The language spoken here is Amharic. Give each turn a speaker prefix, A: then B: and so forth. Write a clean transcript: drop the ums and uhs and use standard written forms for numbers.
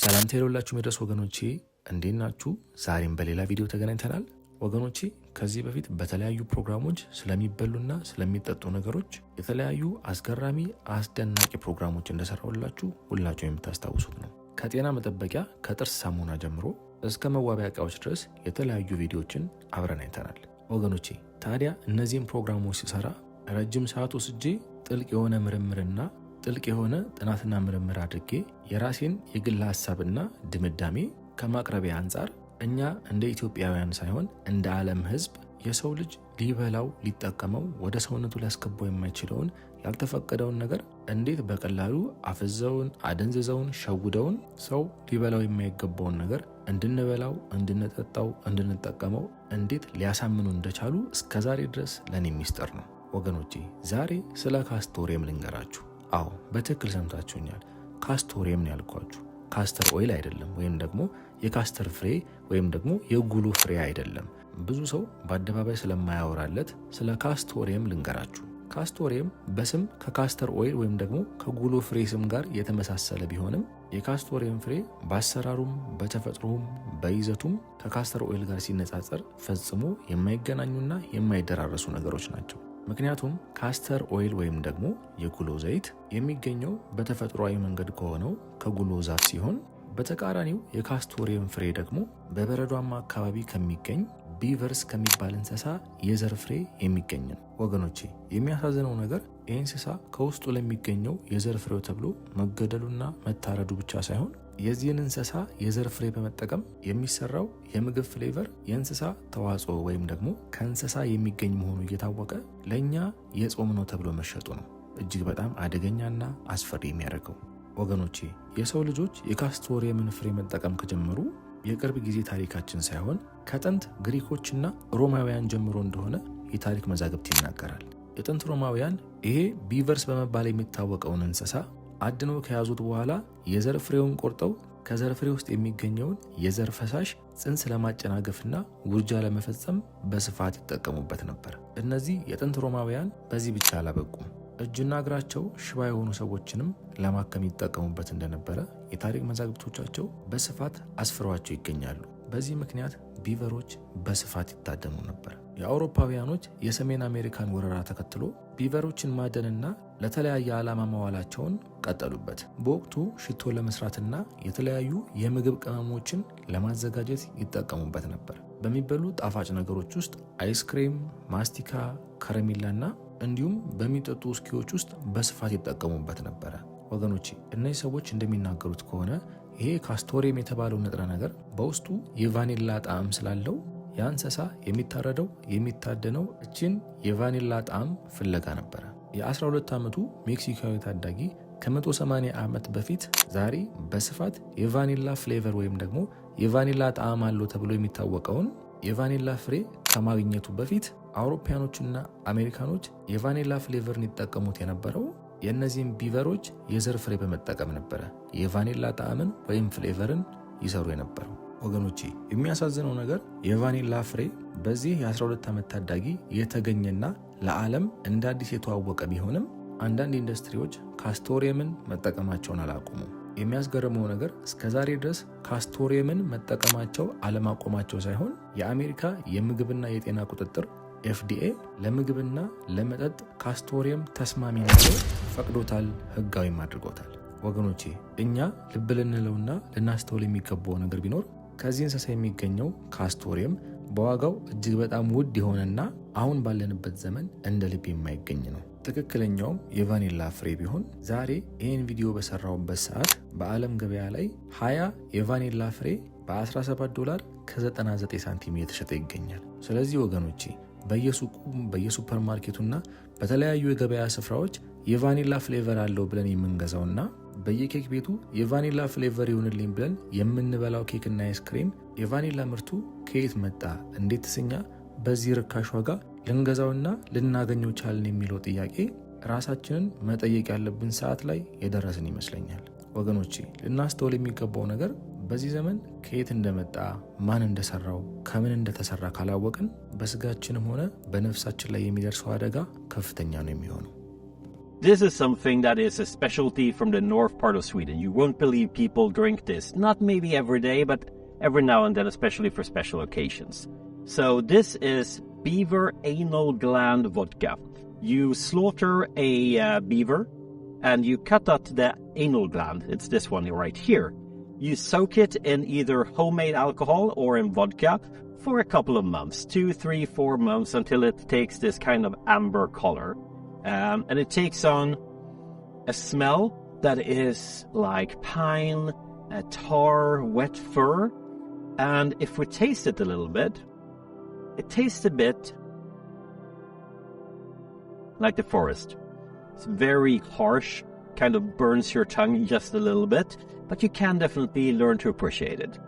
A: ሰላም ተይሎላችሁ መድረስ ወገኖቼ እንዴት ናችሁ? ዛሬም በሌላ ቪዲዮ ተገናኝተናል። ወገኖቼ ከዚህ በፊት በተለያዩ ፕሮግራሞች ስለሚበሉና ስለሚጠጡ ነገሮች የተለያዩ አስገራሚ አስደናቂ ፕሮግራሞች እንደሰራሁላችሁ ሁላችሁ የምታስታውሱት ነው። ከጤና መጠበቂያ ከጥርስ ሳሙና ጀምሮ እስከ መዋቢያ እቃዎች ድረስ የተለያዩ ቪዲዮዎችን አብረን አይተናል። ወገኖቼ ታዲያ እነዚህን ፕሮግራሞች ሲሰራ ረጅም ሰዓት ወስጄ ጥልቅ የሆነ ምርምርና ጥልቅ የሆነ ጥናትና ምርምር አድርጌ የራሴን የግል ሐሳብና ድምዳሜ ከማቅረቢያ አንጻር እኛ እንደ ኢትዮጵያውያን ሳይሆን እንደ ዓለም ሕዝብ የሰው ልጅ ሊበላው ሊጠቀመው ወደ ሰውነቱ ሊያስገባው የማይችለውን ያልተፈቀደውን ነገር እንዴት በቀላሉ አፍዘውን አደንዝዘውን ሸውደውን ሰው ሊበላው የማይገባውን ነገር እንድንበላው እንድንጠጣው እንድንጠቀመው እንዴት ሊያሳምኑ እንደቻሉ እስከዛሬ ድረስ ለኔ ሚስጥር ነው። ወገኖቼ ዛሬ ስለ ካስቶሪየም ልንገራችሁ። አዎ በትክክል ሰምታችሁኛል። ካስቶሪየም ነው ያልኳችሁ። ካስተር ኦይል አይደለም፣ ወይም ደግሞ የካስተር ፍሬ ወይም ደግሞ የጉሎ ፍሬ አይደለም። ብዙ ሰው በአደባባይ ስለማያወራለት ስለ ካስቶሪየም ልንገራችሁ። ካስቶሪየም በስም ከካስተር ኦይል ወይም ደግሞ ከጉሎ ፍሬ ስም ጋር የተመሳሰለ ቢሆንም የካስቶሪየም ፍሬ በአሰራሩም በተፈጥሮም በይዘቱም ከካስተር ኦይል ጋር ሲነጻጸር ፈጽሞ የማይገናኙና የማይደራረሱ ነገሮች ናቸው። ምክንያቱም ካስተር ኦይል ወይም ደግሞ የጉሎ ዘይት የሚገኘው በተፈጥሯዊ መንገድ ከሆነው ከጉሎ ዛፍ ሲሆን በተቃራኒው የካስቶሪየም ፍሬ ደግሞ በበረዷማ አካባቢ ከሚገኝ ቢቨርስ ከሚባል እንስሳ የዘር ፍሬ የሚገኝ ነው። ወገኖቼ የሚያሳዝነው ነገር ይህ እንስሳ ከውስጡ ለሚገኘው የዘር ፍሬው ተብሎ መገደሉና መታረዱ ብቻ ሳይሆን የዚህን እንስሳ የዘር ፍሬ በመጠቀም የሚሰራው የምግብ ፍሌቨር የእንስሳ ተዋጽኦ ወይም ደግሞ ከእንስሳ የሚገኝ መሆኑ እየታወቀ ለእኛ የጾም ነው ተብሎ መሸጡ ነው እጅግ በጣም አደገኛና አስፈሪ የሚያደርገው። ወገኖቼ የሰው ልጆች የካስቶሪየምን ፍሬ መጠቀም ከጀመሩ የቅርብ ጊዜ ታሪካችን ሳይሆን ከጥንት ግሪኮችና ሮማውያን ጀምሮ እንደሆነ የታሪክ መዛግብት ይናገራል። የጥንት ሮማውያን ይሄ ቢቨርስ በመባል የሚታወቀውን እንስሳ አድነው ከያዙት በኋላ የዘር ፍሬውን ቆርጠው ከዘር ፍሬ ውስጥ የሚገኘውን የዘር ፈሳሽ ጽንስ ለማጨናገፍና ውርጃ ለመፈጸም በስፋት ይጠቀሙበት ነበር። እነዚህ የጥንት ሮማውያን በዚህ ብቻ አላበቁም። እጅና እግራቸው ሽባ የሆኑ ሰዎችንም ለማከም ይጠቀሙበት እንደነበረ የታሪክ መዛግብቶቻቸው በስፋት አስፍረዋቸው ይገኛሉ። በዚህ ምክንያት ቢቨሮች በስፋት ይታደኑ ነበር። የአውሮፓውያኖች የሰሜን አሜሪካን ወረራ ተከትሎ ቢቨሮችን ማደንና ለተለያየ ዓላማ መዋላቸውን ቀጠሉበት። በወቅቱ ሽቶ ለመስራትና የተለያዩ የምግብ ቅመሞችን ለማዘጋጀት ይጠቀሙበት ነበር። በሚበሉ ጣፋጭ ነገሮች ውስጥ አይስክሬም፣ ማስቲካ፣ ከረሜላና እንዲሁም በሚጠጡ ውስኪዎች ውስጥ በስፋት ይጠቀሙበት ነበረ። ወገኖቼ እነዚህ ሰዎች እንደሚናገሩት ከሆነ ይሄ ካስቶሪየም የተባለው ንጥረ ነገር በውስጡ የቫኒላ ጣዕም ስላለው ያ እንስሳ የሚታረደው የሚታደነው እችን የቫኒላ ጣዕም ፍለጋ ነበረ። የ12 ዓመቱ ሜክሲካዊ ታዳጊ ከ180 ዓመት በፊት ዛሬ በስፋት የቫኒላ ፍሌቨር ወይም ደግሞ የቫኒላ ጣዕም አለው ተብሎ የሚታወቀውን የቫኒላ ፍሬ ከማግኘቱ በፊት አውሮፓያኖችና አሜሪካኖች የቫኒላ ፍሌቨርን ይጠቀሙት የነበረው የእነዚህም ቢቨሮች የዘር ፍሬ በመጠቀም ነበረ የቫኒላ ጣዕምን ወይም ፍሌቨርን ይሰሩ የነበረው። ወገኖቼ የሚያሳዝነው ነገር የቫኒላ ፍሬ በዚህ የ12 ዓመት ታዳጊ የተገኘና ለዓለም እንደ አዲስ የተዋወቀ ቢሆንም አንዳንድ ኢንዱስትሪዎች ካስቶሪየምን መጠቀማቸውን አላቆሙም። የሚያስገርመው ነገር እስከዛሬ ድረስ ካስቶሪየምን መጠቀማቸው አለማቆማቸው ሳይሆን የአሜሪካ የምግብና የጤና ቁጥጥር FDA ለምግብና ለመጠጥ ካስቶሪየም ተስማሚ ነው ፈቅዶታል፣ ህጋዊም አድርጎታል። ወገኖቼ እኛ ልብ ልንለውና ልናስተውል የሚገባው ነገር ቢኖር ከዚህ እንስሳ የሚገኘው ካስቶሪየም በዋጋው እጅግ በጣም ውድ የሆነና አሁን ባለንበት ዘመን እንደ ልብ የማይገኝ ነው። ትክክለኛውም የቫኒላ ፍሬ ቢሆን ዛሬ ይህን ቪዲዮ በሰራውበት ሰዓት በዓለም ገበያ ላይ 20 የቫኒላ ፍሬ በ$17 ከ99 ሳንቲም እየተሸጠ ይገኛል። ስለዚህ ወገኖቼ በየሱቁ በየሱፐርማርኬቱና በተለያዩ የገበያ ስፍራዎች የቫኒላ ፍሌቨር አለው ብለን የምንገዛውና በየኬክ ቤቱ የቫኒላ ፍሌቨር ይሁንልኝ ብለን የምንበላው ኬክና አይስክሬም የቫኒላ ምርቱ ከየት መጣ፣ እንዴት ተሰኛ፣ በዚህ ርካሽ ዋጋ ልንገዛውና ልናገኘው ቻልን የሚለው ጥያቄ ራሳችንን መጠየቅ ያለብን ሰዓት ላይ የደረስን ይመስለኛል። ወገኖቼ ልናስተውል የሚገባው ነገር በዚህ ዘመን ከየት እንደመጣ ማን እንደሰራው ከምን እንደተሰራ ካላወቅን በስጋችንም ሆነ በነፍሳችን ላይ የሚደርሰው አደጋ ከፍተኛ ነው የሚሆነው።
B: This is something that is a specialty from the north part of Sweden. You won't believe people drink this. Not maybe every day, but every now and then, especially for special occasions. So this is beaver anal gland vodka. You slaughter a beaver and you cut out the anal gland. It's this one right here. You soak it in either homemade alcohol or in vodka for a couple of months, 2, 3, 4 months, until it takes this kind of amber color. And it takes on a smell that is like pine, tar, wet fur. And if we taste it a little bit, it tastes a bit like the forest. It's very harsh, kind of burns your tongue just a little bit, but you can definitely learn to appreciate it.